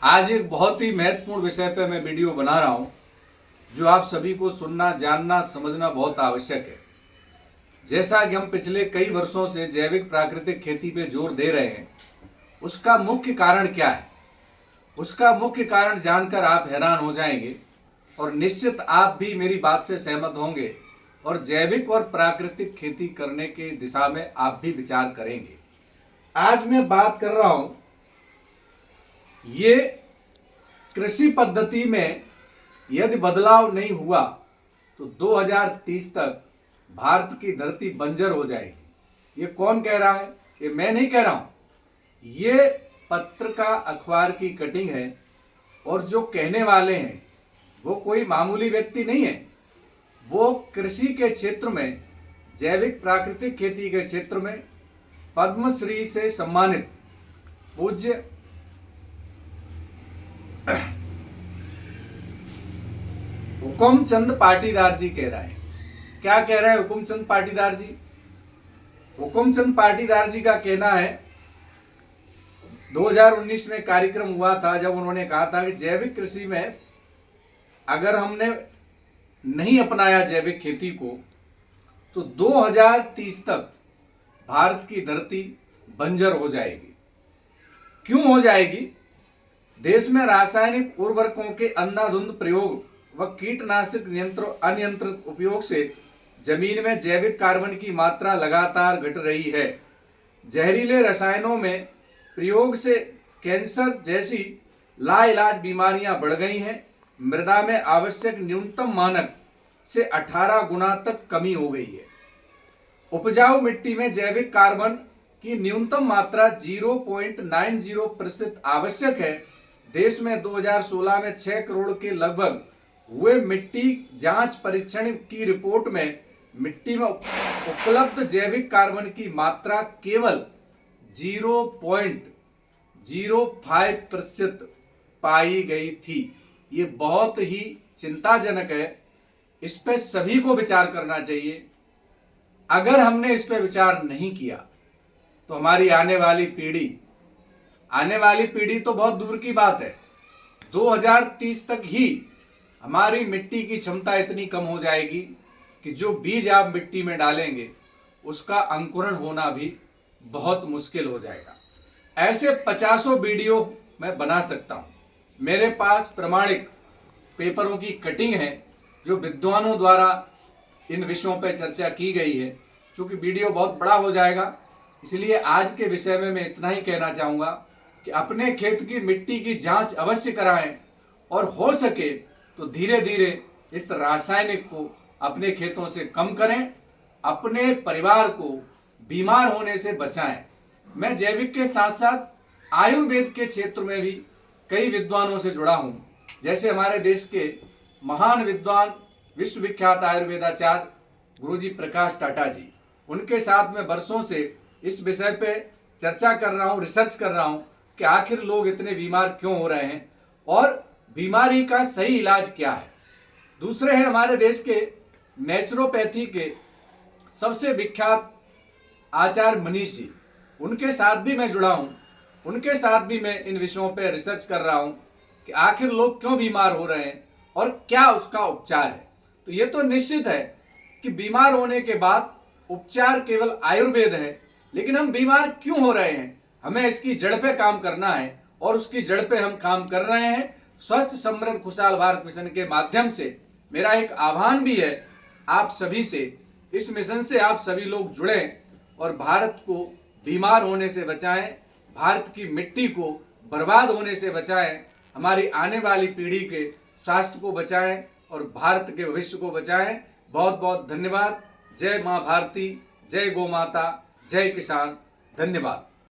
आज एक बहुत ही महत्वपूर्ण विषय पर मैं वीडियो बना रहा हूं, जो आप सभी को सुनना, जानना, समझना बहुत आवश्यक है। जैसा कि हम पिछले कई वर्षों से जैविक प्राकृतिक खेती पे जोर दे रहे हैं, उसका मुख्य कारण क्या है? उसका मुख्य कारण जानकर आप हैरान हो जाएंगे और निश्चित आप भी मेरी बात से सहमत होंगे और जैविक और प्राकृतिक खेती करने के दिशा में आप भी विचार करेंगे। आज मैं बात कर रहा हूं, ये कृषि पद्धति में यदि बदलाव नहीं हुआ तो 2030 तक भारत की धरती बंजर हो जाएगी। ये कौन कह रहा है? ये मैं नहीं कह रहा हूं, ये पत्रिका अखबार की कटिंग है। और जो कहने वाले हैं वो कोई मामूली व्यक्ति नहीं है, वो कृषि के क्षेत्र में, जैविक प्राकृतिक खेती के क्षेत्र में पद्मश्री से सम्मानित पूज्य हुकुमचंद पाटीदार जी कह रहा है। क्या कह रहे हैं हुकुमचंद पाटीदार जी? हुकुमचंद पाटीदार जी का कहना है, 2019 में कार्यक्रम हुआ था जब उन्होंने कहा था कि जैविक कृषि में अगर हमने नहीं अपनाया जैविक खेती को तो 2030 तक भारत की धरती बंजर हो जाएगी। क्यों हो जाएगी? देश में रासायनिक उर्वरकों के अंधाधुंध प्रयोग व कीटनाशक अनियंत्रित उपयोग से जमीन में जैविक कार्बन की मात्रा लगातार घट रही है। जहरीले रसायनों में प्रयोग से कैंसर जैसी लाइलाज बीमारियां बढ़ गई हैं। मृदा में आवश्यक न्यूनतम मानक से 18 गुना तक कमी हो गई है। उपजाऊ मिट्टी में जैविक कार्बन की न्यूनतम मात्रा 0.90% आवश्यक है। देश में 2016 में 6 करोड़ के लगभग हुए मिट्टी जांच परीक्षण की रिपोर्ट में मिट्टी में उपलब्ध जैविक कार्बन की मात्रा केवल 0.05% पाई गई थी। ये बहुत ही चिंताजनक है। इस पे सभी को विचार करना चाहिए। अगर हमने इस पे विचार नहीं किया तो हमारी आने वाली पीढ़ी तो बहुत दूर की बात है, 2030 तक ही हमारी मिट्टी की क्षमता इतनी कम हो जाएगी कि जो बीज आप मिट्टी में डालेंगे उसका अंकुरण होना भी बहुत मुश्किल हो जाएगा। ऐसे 50 वीडियो मैं बना सकता हूं। मेरे पास प्रमाणिक पेपरों की कटिंग है जो विद्वानों द्वारा इन विषयों पर चर्चा की गई है। क्योंकि वीडियो बहुत बड़ा हो जाएगा, इसलिए आज के विषय में मैं इतना ही कहना चाहूँगा कि अपने खेत की मिट्टी की जांच अवश्य कराएं और हो सके तो धीरे धीरे इस रासायनिक को अपने खेतों से कम करें, अपने परिवार को बीमार होने से बचाएं। मैं जैविक के साथ साथ आयुर्वेद के क्षेत्र में भी कई विद्वानों से जुड़ा हूं। जैसे हमारे देश के महान विद्वान, विश्वविख्यात आयुर्वेदाचार्य गुरुजी प्रकाश टाटा जी, उनके साथ मैं वर्षों से इस विषय पे चर्चा कर रहा हूँ, रिसर्च कर रहा हूँ कि आखिर लोग इतने बीमार क्यों हो रहे हैं और बीमारी का सही इलाज क्या है। दूसरे हैं हमारे देश के नेचुरोपैथी के सबसे विख्यात आचार्य मनीष जी, उनके साथ भी मैं जुड़ा हूँ। उनके साथ भी मैं इन विषयों पर रिसर्च कर रहा हूँ कि आखिर लोग क्यों बीमार हो रहे हैं और क्या उसका उपचार है। तो ये तो निश्चित है कि बीमार होने के बाद उपचार केवल आयुर्वेद है, लेकिन हम बीमार क्यों हो रहे हैं, हमें इसकी जड़ पे काम करना है और उसकी जड़ पे हम काम कर रहे हैं। स्वस्थ समृद्ध खुशहाल भारत मिशन के माध्यम से मेरा एक आह्वान भी है आप सभी से, इस मिशन से आप सभी लोग जुड़ें और भारत को बीमार होने से बचाएं, भारत की मिट्टी को बर्बाद होने से बचाएं, हमारी आने वाली पीढ़ी के स्वास्थ्य को बचाएं और भारत के भविष्य को बचाएं। बहुत बहुत धन्यवाद। जय माँ भारती, जय गौ माता, जय किसान। धन्यवाद।